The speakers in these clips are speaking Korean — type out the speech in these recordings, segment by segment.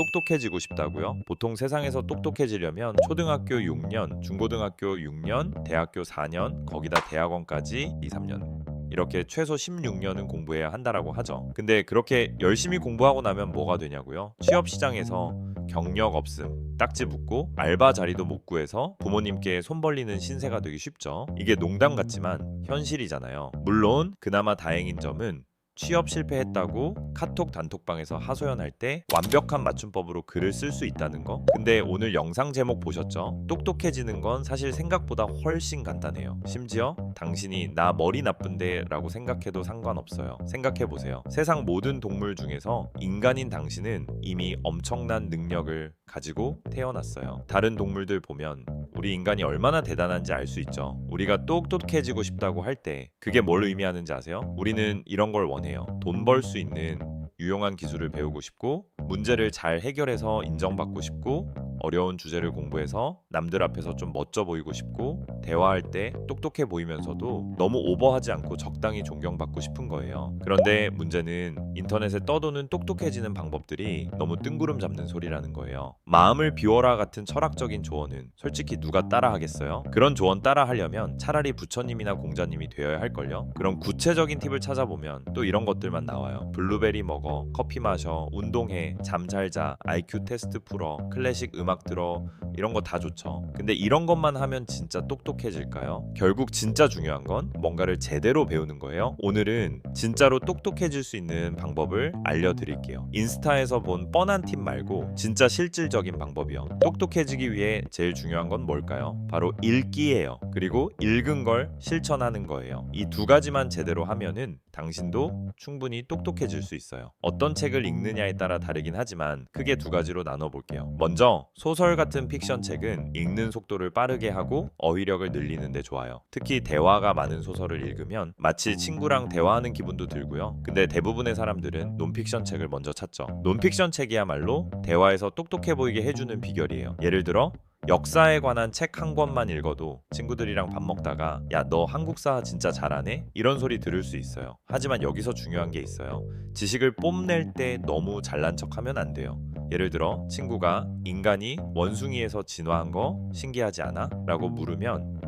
똑똑해지고 싶다고요? 보통 세상에서 똑똑해지려면 초등학교 6년, 중고등학교 6년, 대학교 4년, 거기다 대학원까지 2, 3년. 이렇게 최소 16년은 공부해야 한다라고 하죠. 근데 그렇게 열심히 공부하고 나면 뭐가 되냐고요? 취업 시장에서 경력 없음, 딱지 붙고 알바 자리도 못 구해서 부모님께 손 벌리는 신세가 되기 쉽죠. 이게 농담 같지만 현실이잖아요. 물론 그나마 다행인 점은 취업 실패했다고 카톡 단톡방에서 하소연할 때 완벽한 맞춤법으로 글을 쓸 수 있다는 거. 근데 오늘 영상 제목 보셨죠? 똑똑해지는 건 사실 생각보다 훨씬 간단해요. 심지어 당신이 나 머리 나쁜데 라고 생각해도 상관없어요. 생각해보세요. 세상 모든 동물 중에서 인간인 당신은 이미 엄청난 능력을 가지고 태어났어요. 다른 동물들 보면 우리 인간이 얼마나 대단한지 알 수 있죠. 우리가 똑똑해지고 싶다고 할 때 그게 뭘 의미하는지 아세요? 우리는 이런 걸 원해요. 돈 벌 수 있는 유용한 기술을 배우고 싶고, 문제를 잘 해결해서 인정받고 싶고, 어려운 주제를 공부해서 남들 앞에서 좀 멋져 보이고 싶고, 대화할 때 똑똑해 보이면서도 너무 오버하지 않고 적당히 존경받고 싶은 거예요. 그런데 문제는 인터넷에 떠도는 똑똑해지는 방법들이 너무 뜬구름 잡는 소리라는 거예요. 마음을 비워라 같은 철학적인 조언은 솔직히 누가 따라 하겠어요? 그런 조언 따라 하려면 차라리 부처님이나 공자님이 되어야 할걸요? 그럼 구체적인 팁을 찾아보면 또 이런 것들만 나와요. 블루베리 먹어, 커피 마셔, 운동해, 잠 잘 자, IQ 테스트 풀어, 클래식 음악 들어, 이런 거 다 좋죠. 근데 이런 것만 하면 진짜 똑똑해질까요? 결국 진짜 중요한 건 뭔가를 제대로 배우는 거예요. 오늘은 진짜로 똑똑해질 수 있는 방법을 알려드릴게요. 인스타에서 본 뻔한 팁 말고 진짜 실질적인 방법이요. 똑똑해지기 위해 제일 중요한 건 뭘까요? 바로 읽기예요. 그리고 읽은 걸 실천하는 거예요. 이 두 가지만 제대로 하면은 당신도 충분히 똑똑해질 수 있어요. 어떤 책을 읽느냐에 따라 다르긴 하지만 크게 두 가지로 나눠볼게요. 먼저 소설 같은 픽션 책은 읽는 속도를 빠르게 하고 어휘력을 늘리는 데 좋아요. 특히 대화가 많은 소설을 읽으면 마치 친구랑 대화하는 기분도 들고요. 근데 대부분의 사람들은 논픽션 책을 먼저 찾죠. 논픽션 책이야말로 대화에서 똑똑해 보이게 해주는 비결이에요. 예를 들어 역사에 관한 책 한 권만 읽어도 친구들이랑 밥 먹다가 야, 너 한국사 진짜 잘하네? 이런 소리 들을 수 있어요. 하지만 여기서 중요한 게 있어요. 지식을 뽐낼 때 너무 잘난 척하면 안 돼요. 예를 들어 친구가 인간이 원숭이에서 진화한 거 신기하지 않아? 라고 물으면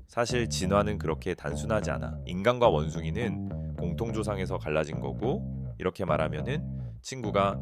사실 진화는 그렇게 단순하지 않아. 인간과 원숭이는 공통조상에서 갈라진 거고, 이렇게 말하면은 친구가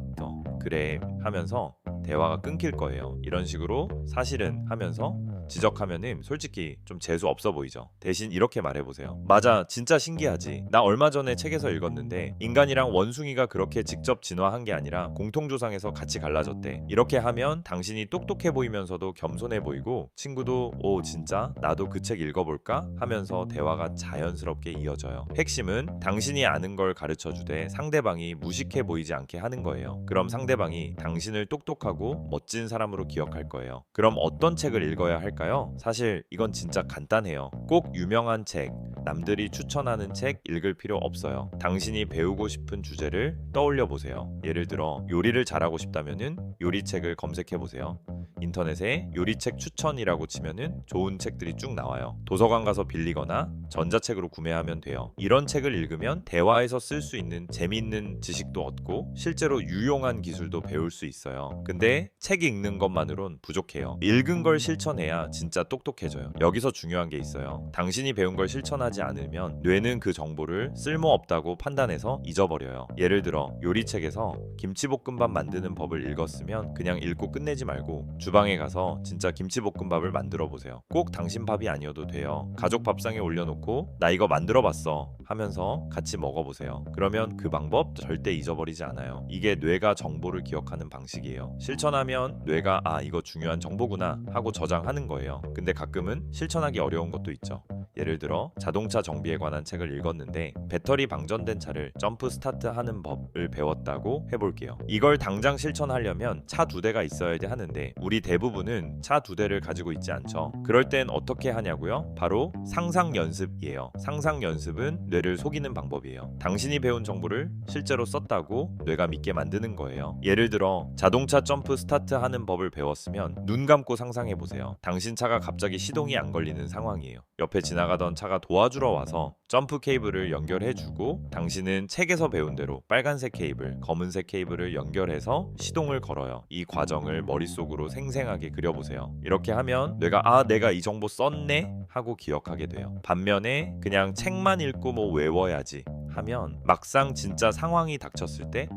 그래 하면서 대화가 끊길 거예요. 이런 식으로 사실은 하면서 지적하면은 솔직히 좀 재수 없어 보이죠. 대신 이렇게 말해보세요. 맞아, 진짜 신기하지. 나 얼마 전에 책에서 읽었는데 인간이랑 원숭이가 그렇게 직접 진화한 게 아니라 공통조상에서 같이 갈라졌대. 이렇게 하면 당신이 똑똑해 보이면서도 겸손해 보이고, 친구도 오 진짜 나도 그 책 읽어볼까 하면서 대화가 자연스럽게 이어져요. 핵심은 당신이 아는 걸 가르쳐 주되 상대방이 무식해 보이지 않게 하는 거예요. 그럼 상대방이 당신을 똑똑하고 멋진 사람으로 기억할 거예요. 그럼 어떤 책을 읽어야 할까요? 사실 이건 진짜 간단해요. 꼭 유명한 책, 남들이 추천하는 책 읽을 필요 없어요. 당신이 배우고 싶은 주제를 떠올려 보세요. 예를 들어 요리를 잘하고 싶다면은 요리책을 검색해 보세요. 인터넷에 요리책 추천이라고 치면은 좋은 책들이 쭉 나와요. 도서관 가서 빌리거나 전자책으로 구매하면 돼요. 이런 책을 읽으면 대화에서 쓸 수 있는 재미있는 지식도 얻고 실제로 유용한 기술도 배울 수 있어요. 근데 책 읽는 것만으론 부족해요. 읽은 걸 실천해야 진짜 똑똑해져요. 여기서 중요한 게 있어요. 당신이 배운 걸 실천하지 않으면 뇌는 그 정보를 쓸모없다고 판단해서 잊어버려요. 예를 들어 요리책에서 김치볶음밥 만드는 법을 읽었으면 그냥 읽고 끝내지 말고 주방에 가서 진짜 김치볶음밥을 만들어 보세요. 꼭 당신 밥이 아니어도 돼요. 가족 밥상에 올려놓고 나 이거 만들어 봤어 하면서 같이 먹어보세요. 그러면 그 방법 절대 잊어버리지 않아요. 이게 뇌가 정보를 기억하는 방식이에요. 실천하면 뇌가 아 이거 중요한 정보구나 하고 저장하는 거예요. 근데 가끔은 실천하기 어려운 것도 있죠. 예를 들어 자동차 정비에 관한 책을 읽었는데 배터리 방전된 차를 점프 스타트 하는 법을 배웠다고 해볼게요. 이걸 당장 실천하려면 차 2대가 있어야 하는데 우리 대부분은 차 2대를 가지고 있지 않죠. 그럴 땐 어떻게 하냐고요? 바로 상상 연습이에요. 상상 연습은 뇌를 속이는 방법이에요. 당신이 배운 정보를 실제로 썼다고 뇌가 믿게 만드는 거예요. 예를 들어 자동차 점프 스타트 하는 법을 배웠으면 눈 감고 상상해 보세요. 당신 차가 갑자기 시동이 안 걸리는 상황이에요. 옆에 지나 지나가던 차가 도와주러 와서 점프 케이블을 연결해주고 당신은 책에서 배운 대로 빨간색 케이블, 검은색 케이블을 연결해서 시동을 걸어요. 이 과정을 머릿속으로 생생하게 그려보세요. 이렇게 하면 뇌가 내가 이 정보 썼네 하고 기억하게 돼요. 반면에 그냥 책만 읽고 뭐 외워야지 하면 막상 진짜 상황이 닥쳤을 때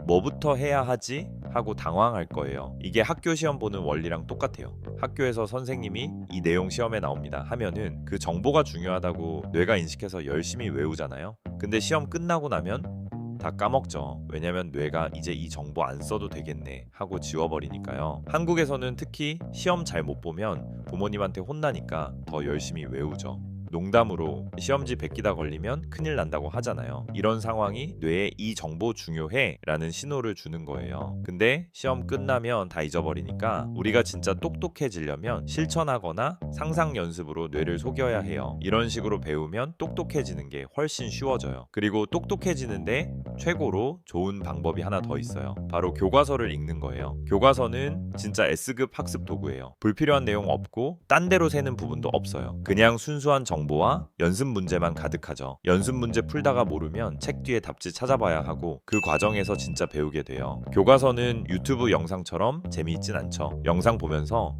뭐부터 해야 하지? 하고 당황할 거예요. 이게 학교 시험 보는 원리랑 똑같아요. 학교에서 선생님이 이 내용 시험에 나옵니다 하면은 그 정보가 중요하다고 뇌가 인식해서 열심히 외우잖아요. 근데 시험 끝나고 나면 다 까먹죠. 왜냐면 뇌가 이제 이 정보 안 써도 되겠네 하고 지워버리니까요. 한국에서는 특히 시험 잘 못 보면 부모님한테 혼나니까 더 열심히 외우죠. 농담으로 시험지 베끼다 걸리면 큰일 난다고 하잖아요. 이런 상황이 뇌에 이 정보 중요해 라는 신호를 주는 거예요. 근데 시험 끝나면 다 잊어버리니까 우리가 진짜 똑똑해지려면 실천하거나 상상 연습으로 뇌를 속여야 해요. 이런 식으로 배우면 똑똑해지는 게 훨씬 쉬워져요. 그리고 똑똑해지는데 최고로 좋은 방법이 하나 더 있어요. 바로 교과서를 읽는 거예요. 교과서는 진짜 S급 학습 도구예요. 불필요한 내용 없고 딴 데로 새는 부분도 없어요. 그냥 순수한 정보와 연습 문제만 가득하죠. 연습 문제 풀다가 모르면 책 뒤에 답지 찾아봐야 하고 그 과정에서 진짜 배우게 돼요. 교과서는 유튜브 영상처럼 재미있진 않죠. 영상 보면서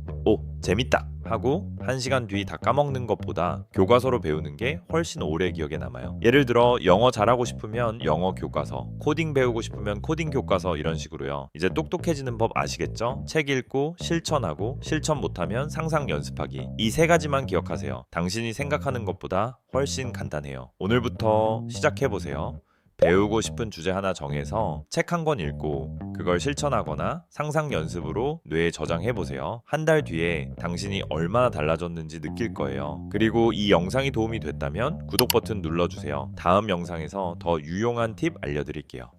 재밌다 하고 1시간 뒤 다 까먹는 것보다 교과서로 배우는 게 훨씬 오래 기억에 남아요. 예를 들어 영어 잘하고 싶으면 영어 교과서, 코딩 배우고 싶으면 코딩 교과서 이런 식으로요. 이제 똑똑해지는 법 아시겠죠? 책 읽고 실천하고 실천 못하면 상상 연습하기. 이 세 가지만 기억하세요. 당신이 생각하는 것보다 훨씬 간단해요. 오늘부터 시작해보세요. 배우고 싶은 주제 하나 정해서 책 한 권 읽고 그걸 실천하거나 상상 연습으로 뇌에 저장해보세요. 한 달 뒤에 당신이 얼마나 달라졌는지 느낄 거예요. 그리고 이 영상이 도움이 됐다면 구독 버튼 눌러주세요. 다음 영상에서 더 유용한 팁 알려드릴게요.